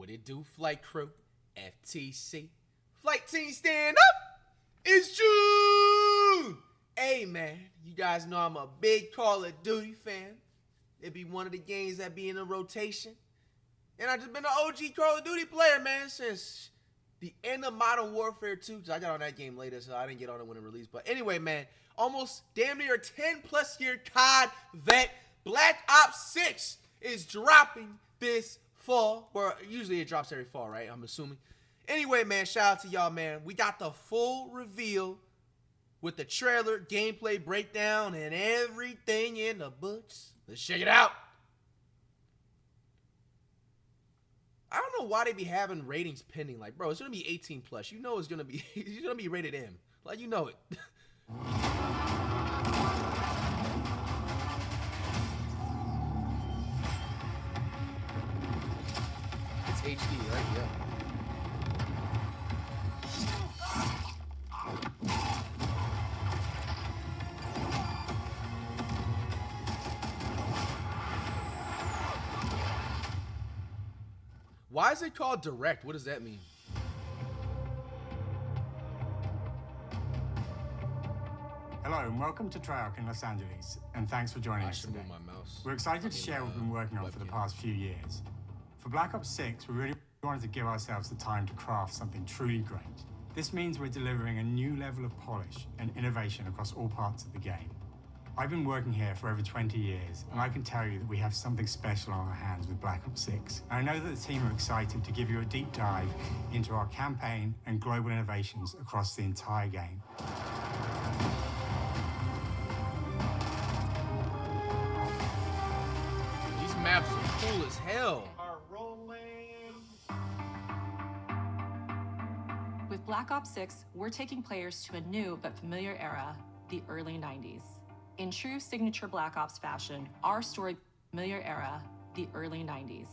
What it do, flight crew? FTC. Flight team stand up! It's June! Hey man, you guys know I'm a big Call of Duty fan. It be one of the games that be in a rotation. And I just been an OG Call of Duty player, man, since the end of Modern Warfare 2. Because I got on that game later, so I didn't get on it when it released. But anyway, man, almost damn near a 10+ year COD vet. Black Ops 6 is dropping this fall. Or usually it drops every fall, right? I'm assuming. Anyway, man, shout out to y'all, man. We got the full reveal with the trailer, gameplay breakdown, and everything in the books. Let's check it out. I don't know why they be having ratings pending. Like, bro, it's gonna be 18+. You know it's gonna be it's gonna be rated M. Like, you know it. It's HD, right? Yeah. Why is it called direct? What does that mean? Hello and welcome to Treyarch in Los Angeles, and thanks for joining us today. My mouse. We're excited to share what we've been working on for the past few years. For Black Ops 6, we really wanted to give ourselves the time to craft something truly great. This means we're delivering a new level of polish and innovation across all parts of the game. I've been working here for over 20 years, and I can tell you that we have something special on our hands with Black Ops 6. And I know that the team are excited to give you a deep dive into our campaign and global innovations across the entire game. These maps are cool as hell. With Black Ops 6, we're taking players to a new but familiar era, the early 90s. In true signature Black Ops fashion, our story familiar era, the early 90s.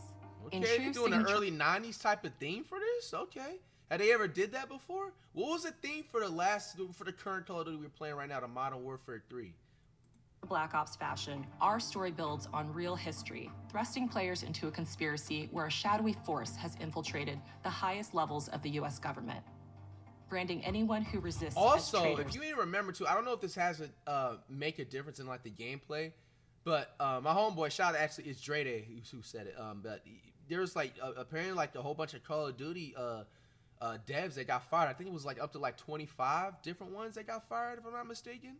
Okay, you're doing an early 90s type of theme for this? Okay. Had they ever did that before? What was the theme for the current Call of Duty we're playing right now, the Modern Warfare 3? Black Ops fashion, our story builds on real history, thrusting players into a conspiracy where a shadowy force has infiltrated the highest levels of the US government, branding anyone who resists also, as traitors. if you ain't remember too, I don't know if this has a make a difference in like the gameplay, but my homeboy, shout out actually is Drede who said it. But there's like apparently like a whole bunch of Call of Duty devs that got fired. I think it was like up to like 25 different ones that got fired, if I'm not mistaken.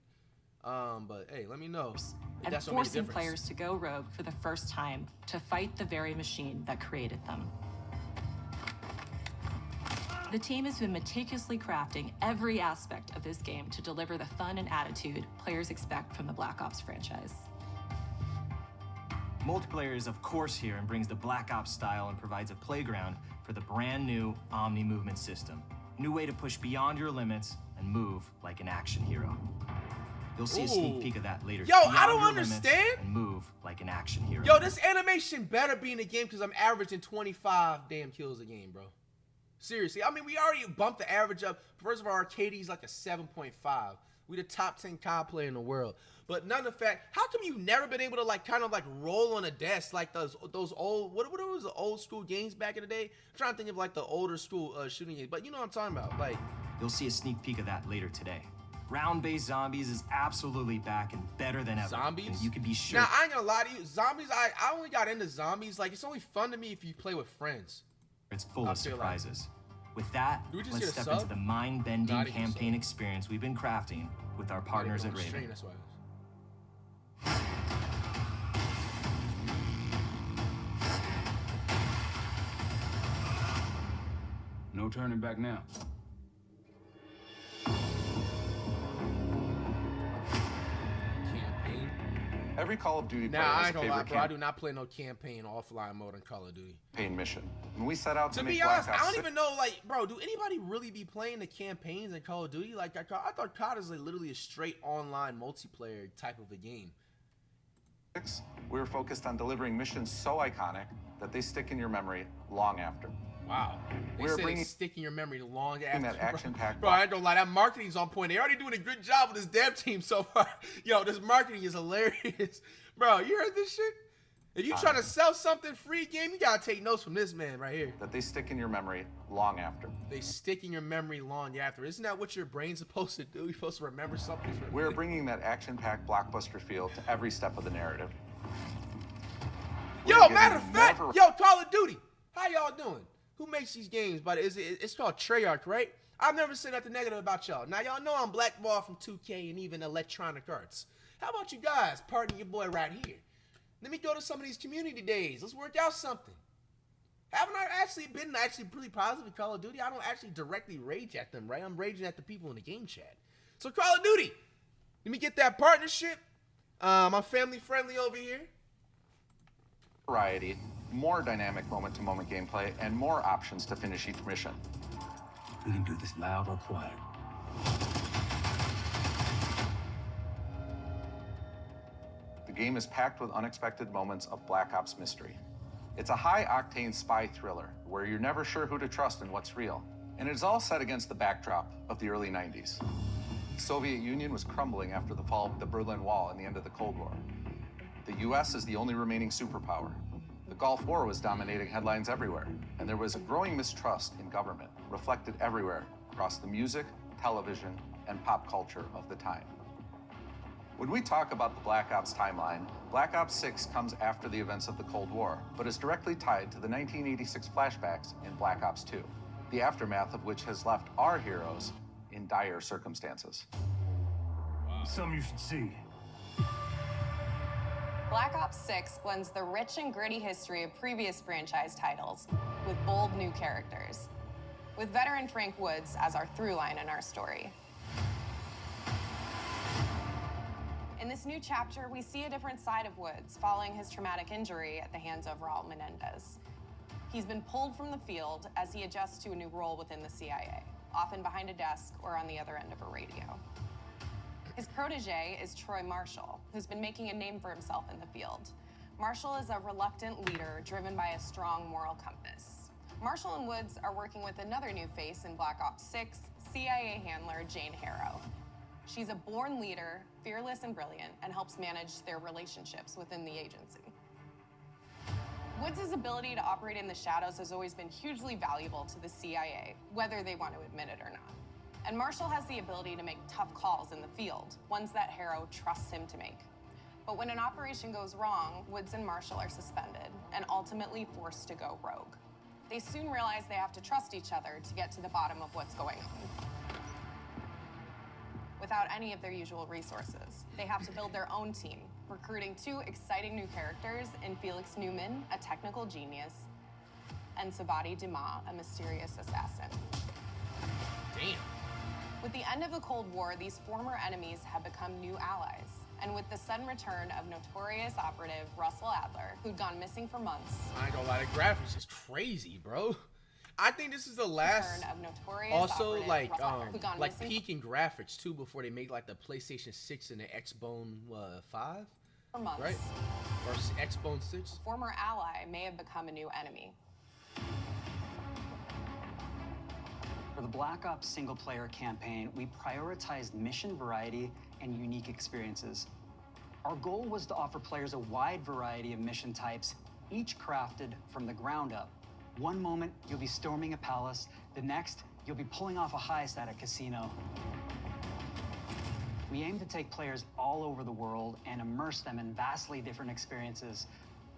But hey, let me know if and that's forcing players to go rogue for the first time to fight the very machine that created them. The team has been meticulously crafting every aspect of this game to deliver the fun and attitude players expect from the Black Ops franchise. Multiplayer is of course here and brings the Black Ops style and provides a playground for the brand new Omni Movement system. New way to push beyond your limits and move like an action hero. You'll see a sneak peek of that later. Yo, I don't understand. And move like an action hero. Yo, this animation better be in the game because I'm averaging 25 damn kills a game, bro. Seriously, I mean, we already bumped the average up. First of all, Arcadie's like a 7.5. We the top 10 COD player in the world. But none of the fact, how come you've never been able to like kind of like roll on a desk like those old, what was the old school games back in the day? I'm trying to think of like the older school shooting games, but you know what I'm talking about. Like, you'll see a sneak peek of that later today. Round-based zombies is absolutely back and better than ever. Zombies? And you can be sure. Now, I ain't gonna lie to you. Zombies, I only got into zombies. Like, it's only fun to me if you play with friends. It's full of surprises. With that, let's step into the mind-bending campaign experience we've been crafting with our partners at Raven. No turning back now. Every Call of Duty player I has ain't a gonna lie, favorite bro. I do not play no campaign offline mode in Call of Duty. campaign mission. When we set out to be make honest, Black I Ops don't even know, like, bro, do anybody really be playing the campaigns in Call of Duty? Like, I thought COD is like literally a straight online multiplayer type of a game. 6, we were focused on delivering missions so iconic that they stick in your memory long after. Wow. We're bringing stick in your memory long after. that action-packed. Bro, I ain't gonna lie, that marketing's on point. They already doing a good job with this dev team so far. Yo, this marketing is hilarious. Bro, you heard this shit? If you trying to sell something free game, you gotta take notes from this man right here. That they stick in your memory long after. They stick in your memory long after. Isn't that what your brain's supposed to do? You're supposed to remember something for We're bringing that action-packed blockbuster feel to every step of the narrative. Yo, matter of fact, yo, Call of Duty, how y'all doing? Who makes these games? But it's called Treyarch, right? I've never said nothing negative about y'all. Now y'all know I'm blackballed from 2K and even Electronic Arts. How about you guys parting your boy right here? Let me go to some of these community days. Let's work out something. Haven't I actually been pretty positive with Call of Duty? I don't actually directly rage at them, right? I'm raging at the people in the game chat. So Call of Duty, let me get that partnership. I'm family friendly over here. Variety, more dynamic moment-to-moment gameplay, and more options to finish each mission. We can do this loud or quiet. The game is packed with unexpected moments of Black Ops mystery. It's a high-octane spy thriller where you're never sure who to trust and what's real. And it's all set against the backdrop of the early 90s. The Soviet Union was crumbling after the fall of the Berlin Wall and the end of the Cold War. The US is the only remaining superpower. The Gulf War was dominating headlines everywhere, and there was a growing mistrust in government, reflected everywhere across the music, television, and pop culture of the time. When we talk about the Black Ops timeline, Black Ops 6 comes after the events of the Cold War, but is directly tied to the 1986 flashbacks in Black Ops 2, the aftermath of which has left our heroes in dire circumstances. Something you should see. Black Ops 6 blends the rich and gritty history of previous franchise titles with bold new characters, with veteran Frank Woods as our through line in our story. In this new chapter, we see a different side of Woods following his traumatic injury at the hands of Raul Menendez. He's been pulled from the field as he adjusts to a new role within the CIA, often behind a desk or on the other end of a radio. His protege is Troy Marshall, who's been making a name for himself in the field. Marshall is a reluctant leader driven by a strong moral compass. Marshall and Woods are working with another new face in Black Ops 6, CIA handler Jane Harrow. She's a born leader, fearless and brilliant, and helps manage their relationships within the agency. Woods' ability to operate in the shadows has always been hugely valuable to the CIA, whether they want to admit it or not. And Marshall has the ability to make tough calls in the field, ones that Harrow trusts him to make. But when an operation goes wrong, Woods and Marshall are suspended and ultimately forced to go rogue. They soon realize they have to trust each other to get to the bottom of what's going on. Without any of their usual resources, they have to build their own team, recruiting two exciting new characters in Felix Newman, a technical genius, and Savati Dumas, a mysterious assassin. Damn. With the end of the Cold War, these former enemies have become new allies. And with the sudden return of notorious operative Russell Adler, who'd gone missing for months. I ain't gonna lie, the graphics is crazy, bro. I think this is the last, also like peak in graphics too before they make like the PlayStation 6 and the Xbone 5, for months. Right? Or Xbone 6. Former ally may have become a new enemy. For the Black Ops single-player campaign, we prioritized mission variety and unique experiences. Our goal was to offer players a wide variety of mission types, each crafted from the ground up. One moment, you'll be storming a palace. The next, you'll be pulling off a heist at a casino. We aim to take players all over the world and immerse them in vastly different experiences.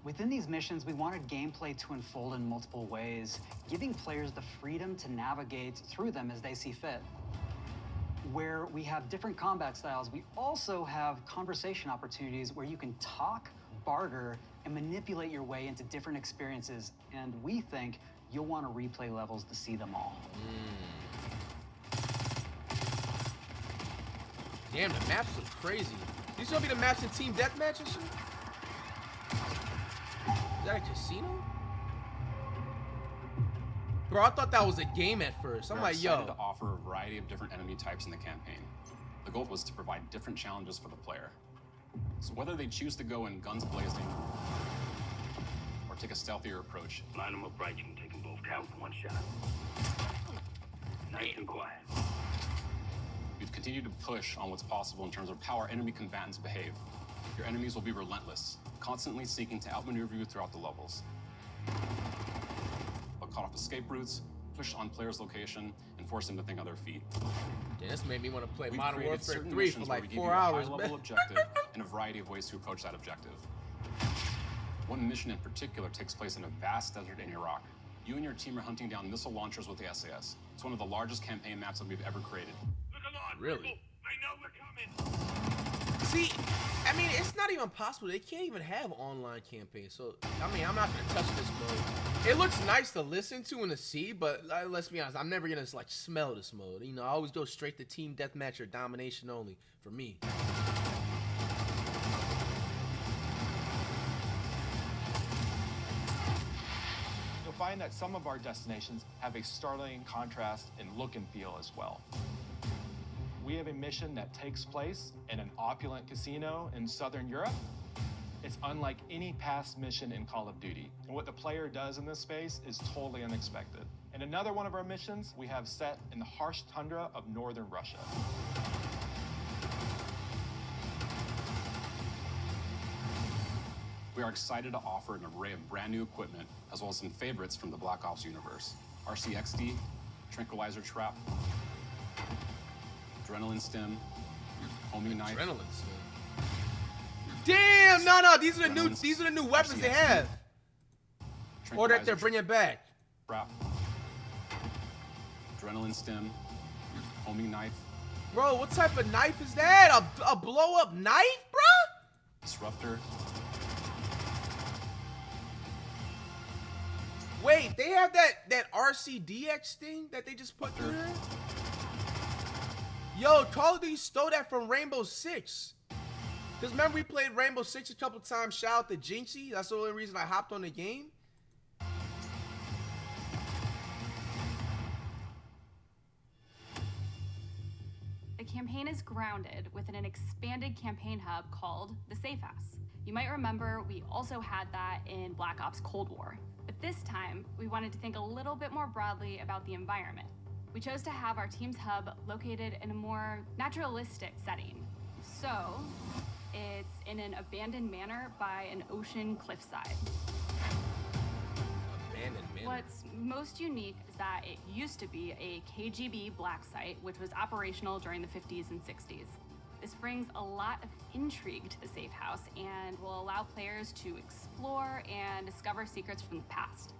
Within these missions, we wanted gameplay to unfold in multiple ways, giving players the freedom to navigate through them as they see fit. Where we have different combat styles, we also have conversation opportunities where you can talk, barter, and manipulate your way into different experiences, and we think you'll want to replay levels to see them all. Damn, the maps look crazy. These gonna be the maps in Team Deathmatch and shit? Is that a casino? Bro, I thought that was a game at first. I'm like, yo. To offer a variety of different enemy types in the campaign. The goal was to provide different challenges for the player. So whether they choose to go in guns blazing or take a stealthier approach. Line them up right, you can take them both down for one shot. Nice and quiet. We've continued to push on what's possible in terms of how our enemy combatants behave. Your enemies will be relentless, constantly seeking to outmaneuver you throughout the levels. They'll cut off escape routes, push on players' location, and force them to think on their feet. Yeah, this made me want to play We've Modern created Warfare certain 3 for missions where we like give you 4 a hours, high-level man. objective and a variety of ways to approach that objective. One mission in particular takes place in a vast desert in Iraq. You and your team are hunting down missile launchers with the SAS. It's one of the largest campaign maps that we've ever created. Really? See, I mean, it's not even possible. They can't even have online campaigns. So, I mean, I'm not going to touch this mode. It looks nice to listen to and to see, but let's be honest, I'm never going to, like, smell this mode. You know, I always go straight to team deathmatch or domination only for me. You'll find that some of our destinations have a startling contrast in look and feel as well. We have a mission that takes place in an opulent casino in Southern Europe. It's unlike any past mission in Call of Duty. And what the player does in this space is totally unexpected. And another one of our missions we have set in the harsh tundra of northern Russia. We are excited to offer an array of brand new equipment, as well as some favorites from the Black Ops universe. RCXD, Tranquilizer Trap, Adrenaline Stim, Omni Knife. Adrenaline Stim. Damn! No, these are the new weapons they have, or that they're bringing back. Trap, Adrenaline Stim, Omni Knife. Bro, what type of knife is that? A blow up knife, bro? Disruptor. Wait, they have that RCDX thing that they just put through there? Yo, Call of Duty stole that from Rainbow Six. Because remember we played Rainbow Six a couple times. Shout out to Jinxie. That's the only reason I hopped on the game. The campaign is grounded within an expanded campaign hub called the Safe House. You might remember we also had that in Black Ops Cold War. But this time, we wanted to think a little bit more broadly about the environment. We chose to have our team's hub located in a more naturalistic setting. So, it's in an abandoned manor by an ocean cliffside. Abandoned manor. What's most unique is that it used to be a KGB black site, which was operational during the 50s and 60s. This brings a lot of intrigue to the Safe House and will allow players to explore and discover secrets from the past.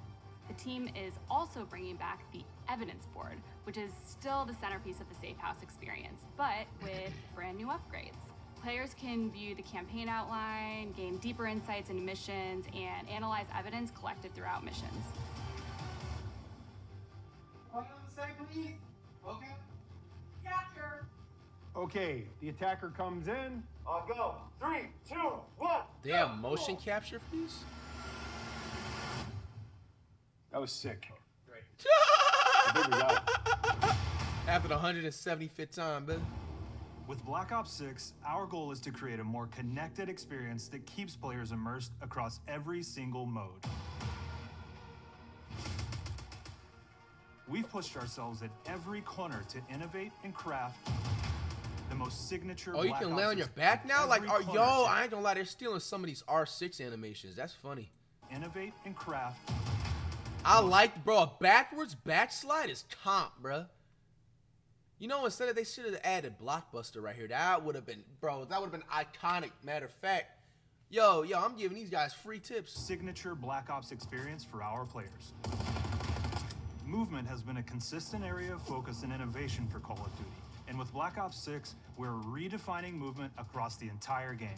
The team is also bringing back the evidence board, which is still the centerpiece of the Safe House experience, but with brand new upgrades. Players can view the campaign outline, gain deeper insights into missions, and analyze evidence collected throughout missions. Okay, the attacker comes in. I'll go. 3, 2, 1. They have motion capture for these? That was sick. Great. I think we got it. After the 175th time, man. With Black Ops 6, our goal is to create a more connected experience that keeps players immersed across every single mode. We've pushed ourselves at every corner to innovate and craft the most signature. Oh, you can lay on your back now? Like, yo, I ain't gonna lie, they're stealing some of these R6 animations. That's funny. Innovate and craft. I like, bro, a backwards backslide is comp, bro. You know, instead of they should have added Blockbuster right here. That would have been, bro, that would have been iconic. Matter of fact, yo, I'm giving these guys free tips. Signature Black Ops experience for our players. Movement has been a consistent area of focus and innovation for Call of Duty. And with Black Ops 6, we're redefining movement across the entire game.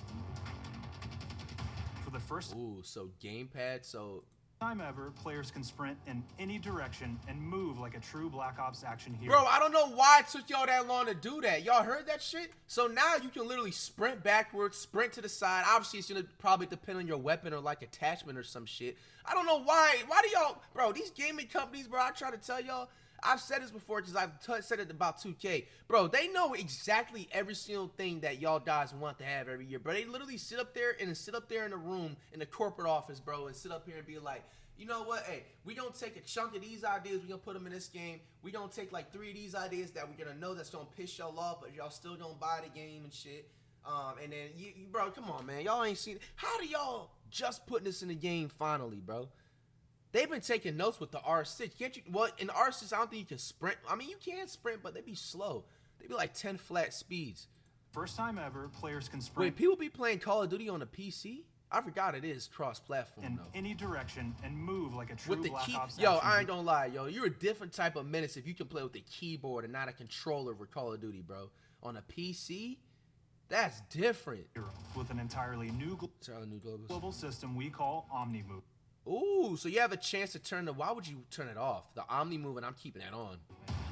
For the first gamepad, time ever, players can sprint in any direction and move like a true Black Ops action hero. Bro, I don't know why it took y'all that long to do that. Y'all heard that shit? So now you can literally sprint backwards, sprint to the side. Obviously, it's gonna probably depend on your weapon or like attachment or some shit. I don't know why. Why do y'all, bro, these gaming companies, bro, I try to tell y'all, I've said this before because I've said it about 2K. Bro, they know exactly every single thing that y'all guys want to have every year. Bro, they literally sit up there in the room in the corporate office, bro, and sit up here and be like, you know what, hey, we gonna take a chunk of these ideas, we gonna put them in this game. We gonna take like 3 of these ideas that we're gonna know that's gonna piss y'all off, but y'all still gonna buy the game and shit. And then bro, come on, man, y'all ain't seen. How do y'all just putting this in the game finally, bro? They've been taking notes with the R6. Can't you? Well, in the R6, I don't think you can sprint. I mean, you can sprint, but they be slow. They be like 10 flat speeds. First time ever, players can sprint. Wait, people be playing Call of Duty on a PC? I forgot it is cross-platform in though. Any direction and move like a true with the Black key. Ops Yo, action I ain't gonna lie, yo. You're a different type of menace if you can play with the keyboard and not a controller for Call of Duty, bro. On a PC, that's different. With an entirely new global system we call Omni Movement. Ooh, so you have a chance to turn the. Why would you turn it off? The Omni Movement, I'm keeping that on.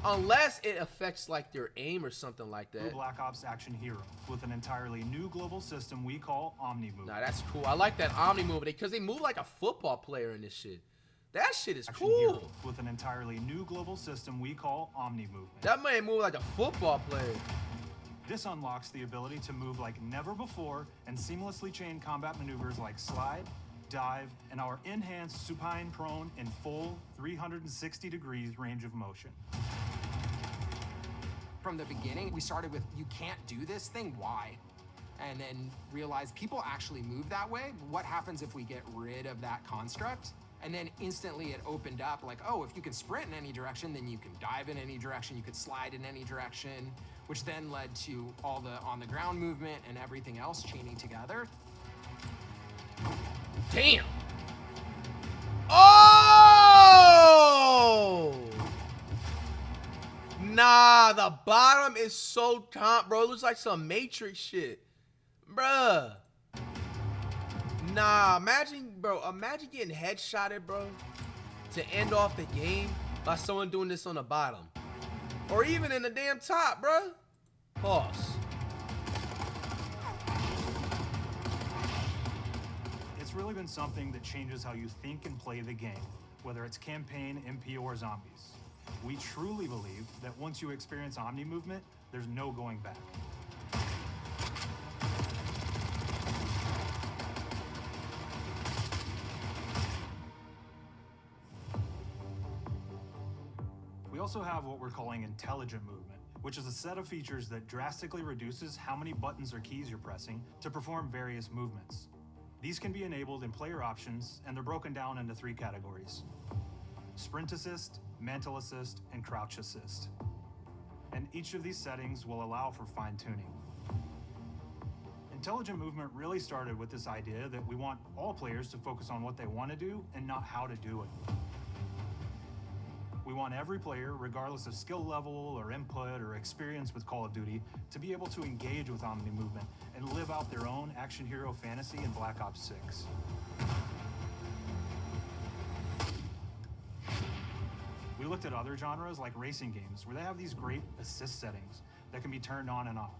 Unless it affects like your aim or something like that. Black Ops action hero with an entirely new global system we call Omni Movement. Nah, that's cool. I like that Omni Movement because they move like a football player in this shit. That shit is Action cool. hero with an entirely new global system we call Omni Movement. That man move like a football player. This unlocks the ability to move like never before and seamlessly chain combat maneuvers like slide, dive, and our enhanced supine prone in full 360 degrees range of motion. From the beginning, we started with, you can't do this thing, why? And then realized people actually move that way. What happens if we get rid of that construct? And then instantly it opened up like, oh, if you can sprint in any direction, then you can dive in any direction, you could slide in any direction, which then led to all the on-the-ground movement and everything else chaining together. Damn. Oh! Nah, the bottom is so bro. It looks like some Matrix shit. Bruh. Nah, imagine getting headshotted, bro, to end off the game by someone doing this on the bottom. Or even in the damn top, bruh. Pause. It's really been something that changes how you think and play the game, whether it's campaign, MP, or zombies. We truly believe that once you experience Omni Movement, there's no going back. We also have what we're calling intelligent movement, which is a set of features that drastically reduces how many buttons or keys you're pressing to perform various movements. These can be enabled in player options, and they're broken down into 3 categories: sprint assist, mantle assist, and crouch assist. And each of these settings will allow for fine-tuning. Intelligent movement really started with this idea that we want all players to focus on what they want to do and not how to do it. We want every player, regardless of skill level or input or experience with Call of Duty, to be able to engage with Omni Movement and live out their own action hero fantasy in Black Ops 6. We looked at other genres like racing games, where they have these great assist settings that can be turned on and off.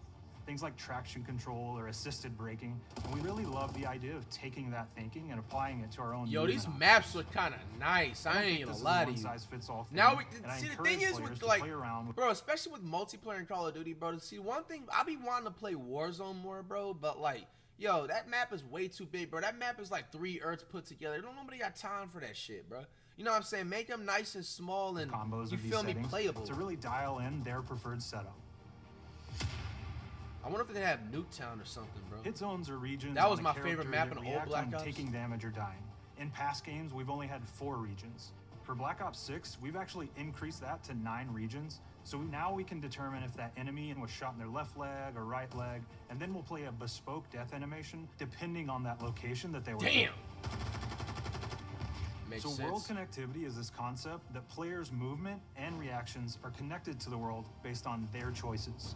Things like traction control or assisted braking, and we really love the idea of taking that thinking and applying it to our own. Yo, these maps look kind of nice. I ain't gonna lie to you. Now we see the thing is with like, bro, especially with multiplayer in Call of Duty, bro. To see one thing, I be wanting to play Warzone more, bro. But like, yo, that map is way too big, bro. That map is like 3 Earths put together. Nobody got time for that shit, bro. You know what I'm saying? Make them nice and small and combos, you feel me, playable. To really dial in their preferred setup. I wonder if they have Nuketown or something, bro. Hit zones or regions. That was my favorite map in the old Black Ops. Taking damage or dying. In past games, we've only had 4 regions. For Black Ops 6, we've actually increased that to 9 regions. So now we can determine if that enemy was shot in their left leg or right leg, and then we'll play a bespoke death animation depending on that location that they were in. Makes so sense. World connectivity is this concept that players' movement and reactions are connected to the world based on their choices.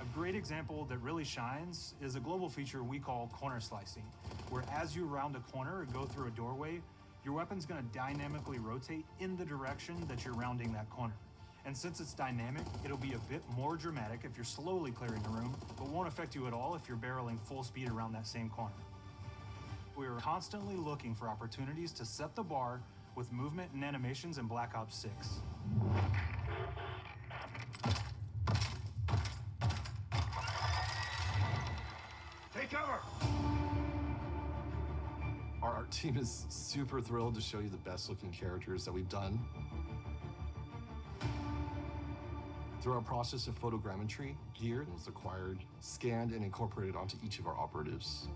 A great example that really shines is a global feature we call corner slicing, where as you round a corner or go through a doorway, your weapon's going to dynamically rotate in the direction that you're rounding that corner. And since it's dynamic, it'll be a bit more dramatic if you're slowly clearing a room, but won't affect you at all if you're barreling full speed around that same corner. We're constantly looking for opportunities to set the bar with movement and animations in Black Ops 6. Take cover! Our art team is super thrilled to show you the best looking characters that we've done. Through our process of photogrammetry, gear was acquired, scanned, and incorporated onto each of our operatives.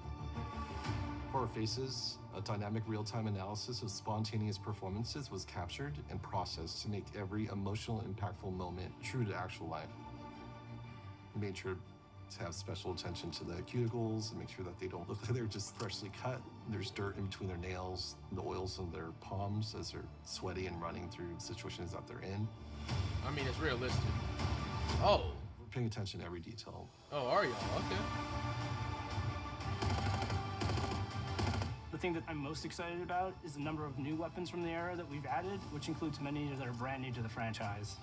For our faces, a dynamic real-time analysis of spontaneous performances was captured and processed to make every emotional, impactful moment true to actual life. We made sure to have special attention to the cuticles and make sure that they don't look like they're just freshly cut. There's dirt in between their nails, the oils on their palms as they're sweaty and running through situations that they're in. I mean, it's realistic. Oh. We're paying attention to every detail. Oh, are y'all? Okay. The thing that I'm most excited about is the number of new weapons from the era that we've added, which includes many that are brand new to the franchise.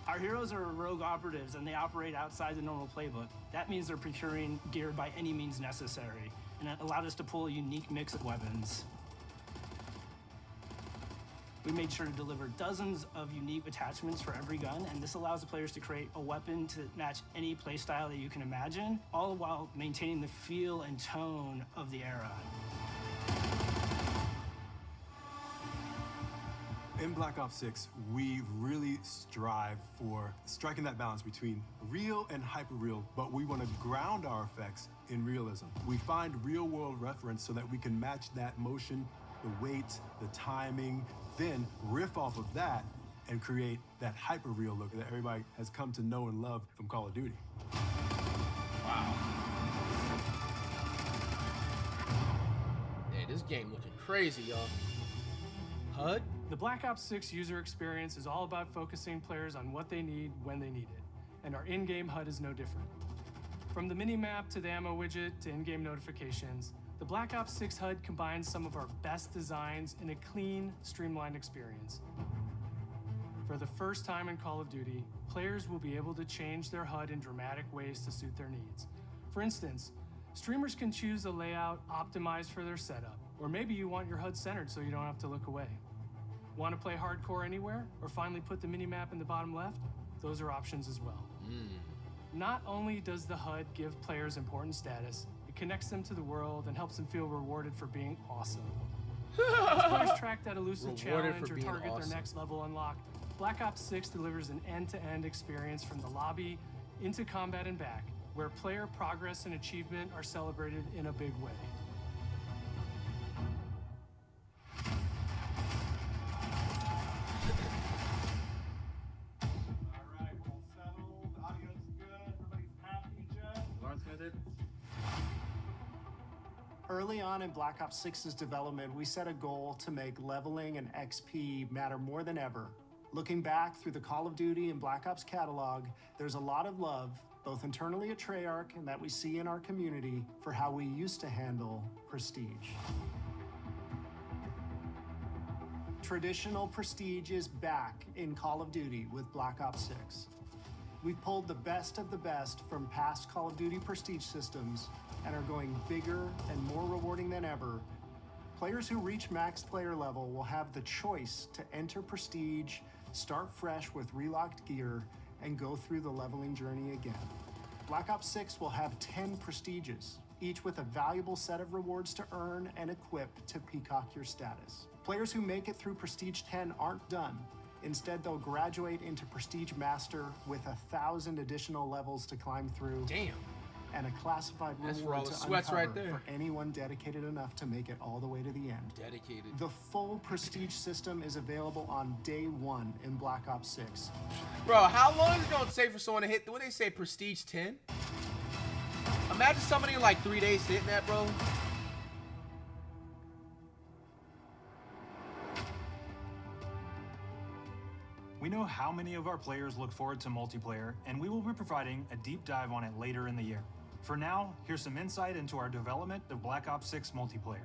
Our heroes are rogue operatives and they operate outside the normal playbook. That means they're procuring gear by any means necessary, and it allowed us to pull a unique mix of weapons. We made sure to deliver dozens of unique attachments for every gun, and this allows the players to create a weapon to match any playstyle that you can imagine, all while maintaining the feel and tone of the era. In Black Ops 6, we really strive for striking that balance between real and hyper-real, but we want to ground our effects in realism. We find real-world reference so that we can match that motion, the weight, the timing, then riff off of that and create that hyper-real look that everybody has come to know and love from Call of Duty. Wow. Yeah, this game looking crazy, y'all. HUD? The Black Ops 6 user experience is all about focusing players on what they need when they need it, and our in-game HUD is no different. From the mini-map to the ammo widget to in-game notifications, the Black Ops 6 HUD combines some of our best designs in a clean, streamlined experience. For the first time in Call of Duty, players will be able to change their HUD in dramatic ways to suit their needs. For instance, streamers can choose a layout optimized for their setup, or maybe you want your HUD centered so you don't have to look away. Want to play hardcore anywhere, or finally put the mini-map in the bottom left? Those are options as well. Not only does the HUD give players important status, it connects them to the world and helps them feel rewarded for being awesome. As players track that elusive challenge or target their next level unlock, Black Ops 6 delivers an end-to-end experience from the lobby into combat and back, where player progress and achievement are celebrated in a big way. Early on in Black Ops 6's development, we set a goal to make leveling and XP matter more than ever. Looking back through the Call of Duty and Black Ops catalog, there's a lot of love, both internally at Treyarch and that we see in our community, for how we used to handle Prestige. Traditional Prestige is back in Call of Duty with Black Ops 6. We've pulled the best of the best from past Call of Duty Prestige systems and are going bigger and more rewarding than ever. Players who reach max player level will have the choice to enter Prestige, start fresh with relocked gear, and go through the leveling journey again. Black Ops 6 will have 10 Prestiges, each with a valuable set of rewards to earn and equip to peacock your status. Players who make it through Prestige 10 aren't done. Instead, they'll graduate into Prestige Master with 1,000 additional levels to climb through. Damn. And a classified reward to uncover right there. for anyone dedicated enough to make it all the way to the end. Dedicated. The full Prestige system is available on day 1 in Black Ops 6. Bro, how long is it gonna take for someone to hit, what they say, Prestige 10? Imagine somebody in like 3 days hitting that, bro. We know how many of our players look forward to multiplayer, and we will be providing a deep dive on it later in the year. For now, here's some insight into our development of Black Ops 6 multiplayer.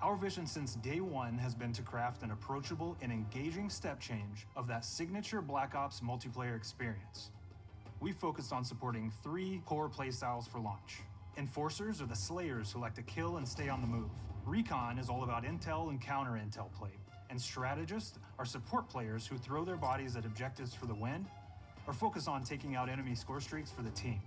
Our vision since day one has been to craft an approachable and engaging step change of that signature Black Ops multiplayer experience. We focused on supporting 3 core playstyles for launch. Enforcers are the slayers who like to kill and stay on the move. Recon is all about intel and counter-intel play. And strategists are support players who throw their bodies at objectives for the win or focus on taking out enemy score streaks for the team.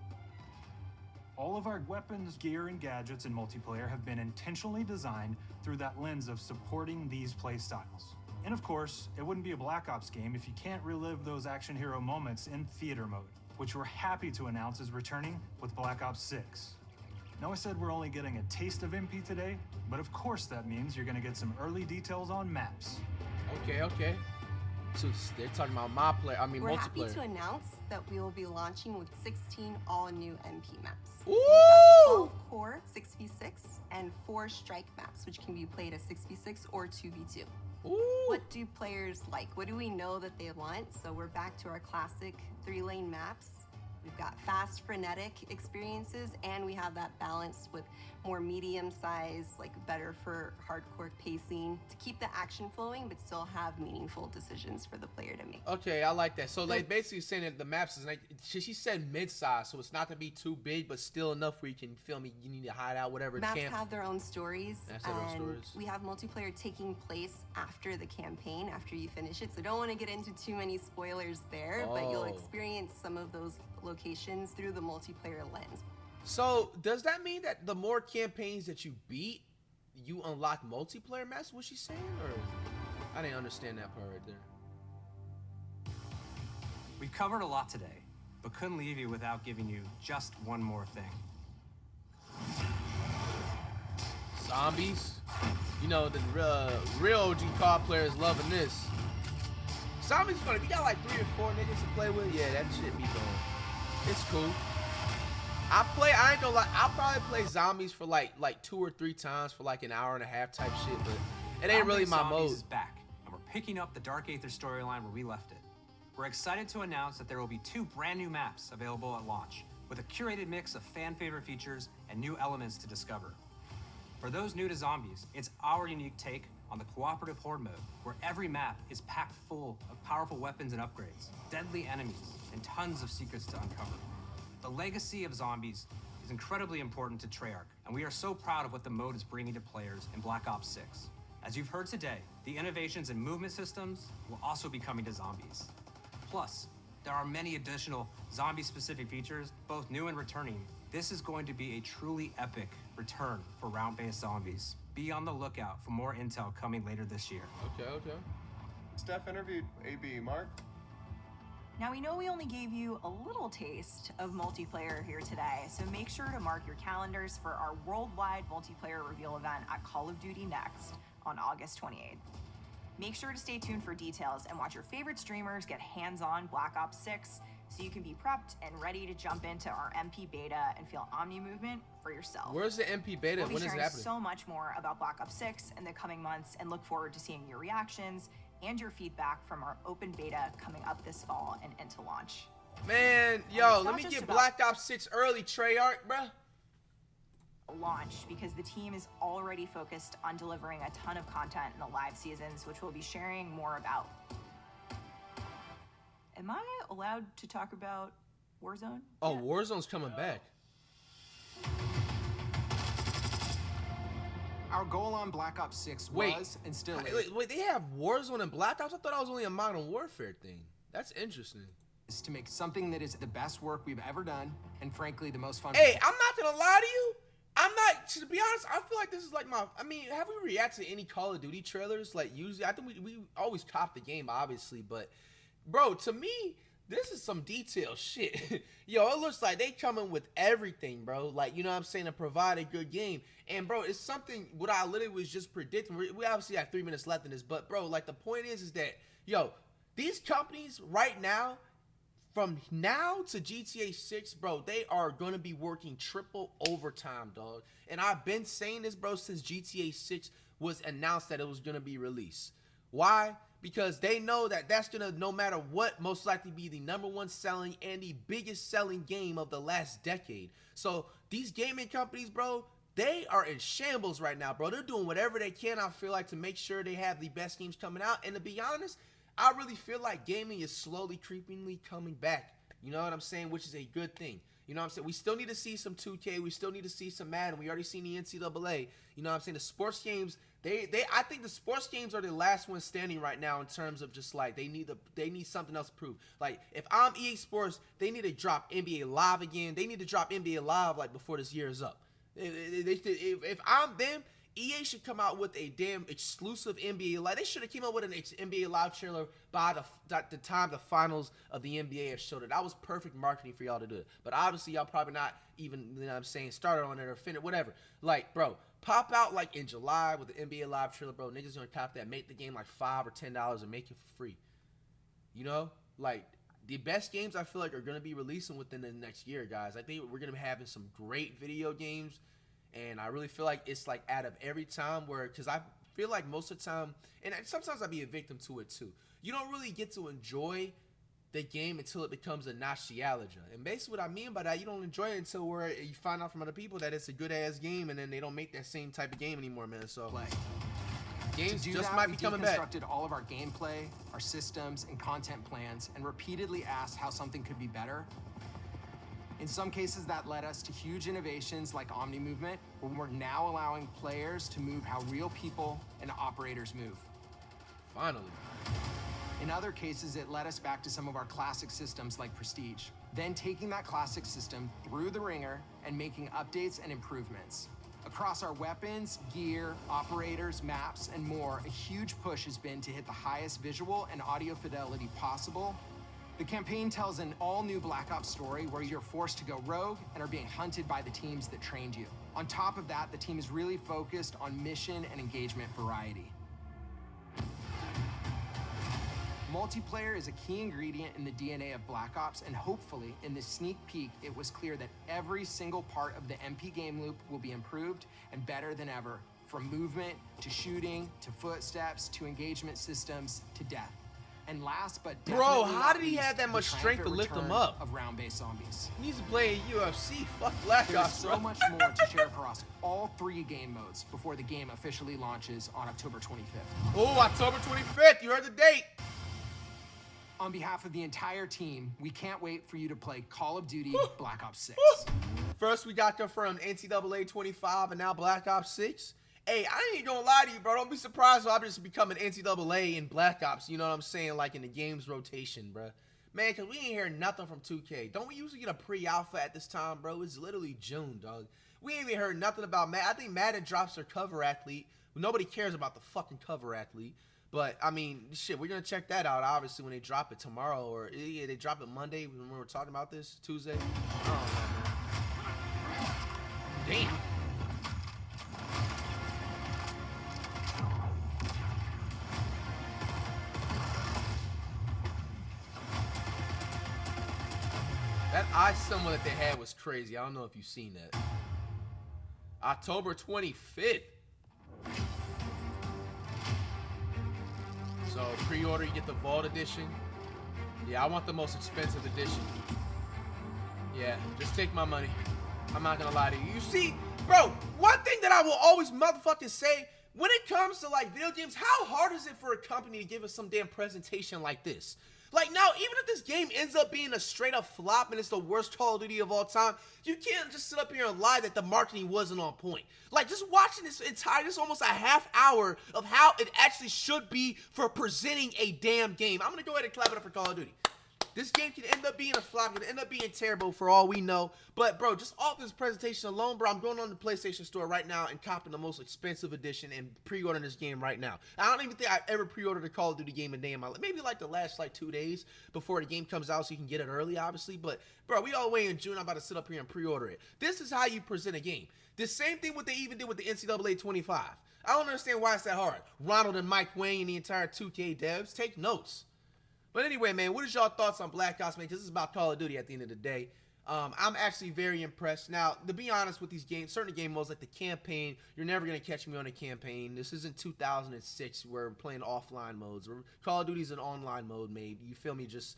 All of our weapons, gear, and gadgets in multiplayer have been intentionally designed through that lens of supporting these play styles. And of course, it wouldn't be a Black Ops game if you can't relive those action hero moments in theater mode, which we're happy to announce is returning with Black Ops 6. Now I said we're only getting a taste of MP today, but of course that means you're gonna get some early details on maps. Okay. So they're talking about We're multiplayer. happy to announce that we will be launching with 16 all-new MP maps. Ooh! We've got 12 core 6v6 and 4 strike maps, which can be played as 6v6 or 2v2. Ooh! What do players like? What do we know that they want? So we're back to our classic 3-lane maps. We've got fast, frenetic experiences, and we have that balance with more medium-sized, like better for hardcore pacing to keep the action flowing, but still have meaningful decisions for the player to make. Okay, I like that. So like basically saying that the maps is like she said mid-size, so it's not gonna be too big, but still enough where you can feel me. You need to hide out, whatever. Maps have their own stories, Maps have their own and stories. we have multiplayer taking place after the campaign, after you finish it. So don't want to get into too many spoilers there, but you'll experience some of those locations through the multiplayer lens. So does that mean that the more campaigns that you beat, you unlock multiplayer maps? Was she saying, or I didn't understand that part right there. We've covered a lot today, but couldn't leave you without giving you just one more thing. Zombies. You know, the real OG COD players loving this. Zombies funny. We got like 3 or 4 niggas to play with. Yeah, that shit be going. It's cool. I ain't gonna lie, I'll probably play zombies for like 2 or 3 times for like an hour and a half type shit, but it ain't really my Zombies mode. is back, and we're picking up the Dark Aether storyline where we left it. We're excited to announce that there will be 2 brand new maps available at launch, with a curated mix of fan favorite features and new elements to discover. For those new to zombies, it's our unique take on the cooperative horde mode, where every map is packed full of powerful weapons and upgrades, deadly enemies, and tons of secrets to uncover. The legacy of zombies is incredibly important to Treyarch, and we are so proud of what the mode is bringing to players in Black Ops 6. As you've heard today, the innovations in movement systems will also be coming to zombies. Plus, there are many additional zombie-specific features, both new and returning. This is going to be a truly epic return for round-based zombies. Be on the lookout for more intel coming later this year. Okay. Steph interviewed AB. Mark? Now, we know we only gave you a little taste of multiplayer here today, so make sure to mark your calendars for our worldwide multiplayer reveal event at Call of Duty Next on August 28th. Make sure to stay tuned for details and watch your favorite streamers get hands-on Black Ops 6 so you can be prepped and ready to jump into our MP beta and feel Omni Movement for yourself. Where's the MP beta? We'll be When is it sharing happening? so much more about Black Ops 6 in the coming months and look forward to seeing your reactions and your feedback from our open beta coming up this fall and into launch. Man, And yo, it's let not me just get about Black Ops 6 early, Treyarch, bruh. launch, because the team is already focused on delivering a ton of content in the live seasons, which we'll be sharing more about. Am I allowed to talk about Warzone? Oh, Warzone's coming back. Our goal on Black Ops 6 Wait, was and still is. Wait, they have Warzone and Black Ops? I thought that was only a Modern Warfare thing. That's interesting. Is to make something that is the best work we've ever done, and frankly, the most fun. Hey, I'm not gonna lie to you. To be honest, I feel like this is like have we reacted to any Call of Duty trailers? Like, usually, I think we always cop the game, obviously, but, bro, to me, this is some detailed shit. Yo, it looks like they coming with everything, bro. Like, you know what I'm saying, to provide a good game. And, bro, it's something what I literally was just predicting. We obviously have 3 minutes left in this, but, bro, like, the point is that, yo, these companies right now, from now to GTA 6, bro, they are going to be working triple overtime, dog. And I've been saying this, bro, since GTA 6 was announced that it was going to be released. Why? Because they know that that's going to, no matter what, most likely be the #1 selling and the biggest selling game of the last decade. So these gaming companies, bro, they are in shambles right now, bro. They're doing whatever they can, I feel like, to make sure they have the best games coming out. And to be honest, I really feel like gaming is slowly, creepingly coming back. You know what I'm saying? Which is a good thing. You know what I'm saying? We still need to see some 2K. We still need to see some Madden. We already seen the NCAA. You know what I'm saying? The sports games, I think the sports games are the last one standing right now in terms of just like they need something else to prove. Like, if I'm EA Sports, they need to drop NBA Live again. They need to drop NBA Live like before this year is up. If I'm them, EA should come out with a damn exclusive NBA Live. They should have came out with an NBA Live trailer by the time the finals of the NBA have showed it. That was perfect marketing for y'all to do it. But obviously, y'all probably not even, you know what I'm saying, started on it or finished, whatever. Like, bro, pop out like in July with the NBA Live trailer, bro. Niggas gonna cop that, make the game like $5 or $10 and make it for free. You know? Like, the best games I feel like are gonna be releasing within the next year, guys. I think we're gonna be having some great video games. And I really feel like it's like out of every time where, because I feel like most of the time, and sometimes I be a victim to it too, you don't really get to enjoy the game until it becomes a nostalgia. And basically what I mean by that, you don't enjoy it until where you find out from other people that it's a good ass game, and then they don't make that same type of game anymore, man. So games just might be coming back. We deconstructed all of our gameplay, our systems, and content plans, and repeatedly asked how something could be better. In some cases, that led us to huge innovations like Omni Movement, where we're now allowing players to move how real people and operators move. Finally. In other cases, it led us back to some of our classic systems like Prestige, then taking that classic system through the ringer and making updates and improvements. Across our weapons, gear, operators, maps, and more, a huge push has been to hit the highest visual and audio fidelity possible. The campaign tells an all-new Black Ops story where you're forced to go rogue and are being hunted by the teams that trained you. On top of that, the team is really focused on mission and engagement variety. Multiplayer is a key ingredient in the DNA of Black Ops, and hopefully, in this sneak peek, it was clear that every single part of the MP game loop will be improved and better than ever, from movement, to shooting, to footsteps, to engagement systems, to death. And last but bro, how did he have that much strength to lift them up? Of round-based zombies. He needs to play UFC. Fuck Black Ops. There's so much more to share across all 3 game modes before the game officially launches on October 25th. Oh, October 25th. You heard the date. On behalf of the entire team, we can't wait for you to play Call of Duty Black Ops 6. First, we got confirmed NCAA 25 and now Black Ops 6. Hey, I ain't gonna lie to you, bro. Don't be surprised if I just become an NCAA in Black Ops. You know what I'm saying? Like in the game's rotation, bro. Man, because we ain't hear nothing from 2K. Don't we usually get a pre-alpha at this time, bro? It's literally June, dog. We ain't even heard nothing about Madden. I think Madden drops their cover athlete. Nobody cares about the fucking cover athlete. But, I mean, shit, we're going to check that out, obviously, when they drop it tomorrow. Or, yeah, they drop it Monday when we were talking about this, Tuesday. I don't know, man. Damn. That eye symbol that they had was crazy. I don't know if you've seen that. October 25th. So pre-order, you get the Vault Edition. Yeah, I want the most expensive edition. Yeah, just take my money. I'm not gonna lie to you. You see, bro, one thing that I will always motherfucking say, when it comes to like video games, how hard is it for a company to give us some damn presentation like this? Like now, even if this game ends up being a straight up flop and it's the worst Call of Duty of all time, you can't just sit up here and lie that the marketing wasn't on point. Like just watching this this almost a half hour of how it actually should be for presenting a damn game. I'm gonna go ahead and clap it up for Call of Duty. This game could end up being a flop, could end up being terrible for all we know. But bro, just off this presentation alone, bro, I'm going on the PlayStation Store right now and copping the most expensive edition and pre-ordering this game right now. I don't even think I've ever pre-ordered a Call of Duty game a day in my life. Maybe like the last like 2 days before the game comes out so you can get it early, obviously. But bro, we all the way in June. I'm about to sit up here and pre-order it. This is how you present a game. The same thing what they even did with the NCAA 25. I don't understand why it's that hard. Ronald and Mike Wayne and the entire 2K devs, take notes. But anyway, man, what is y'all thoughts on Black Ops, man? Because this is about Call of Duty at the end of the day. I'm actually very impressed. Now, to be honest with these games, certain game modes like the campaign, you're never going to catch me on a campaign. This isn't 2006 where we're playing offline modes. Call of Duty's an online mode, maybe. You feel me? Just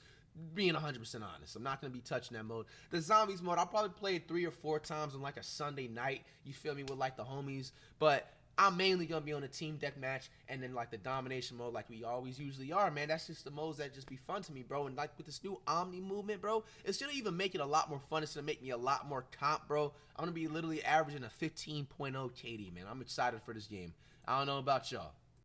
being 100% honest. I'm not going to be touching that mode. The zombies mode, I'll probably play it 3 or 4 times on like a Sunday night. You feel me? With like the homies. But I'm mainly going to be on the team deathmatch and then like the domination mode like we always usually are, man. That's just the modes that just be fun to me, bro. And like with this new Omni movement, bro, it's going to even make it a lot more fun. It's going to make me a lot more comp, bro. I'm going to be literally averaging a 15.0 KD, man. I'm excited for this game. I don't know about y'all.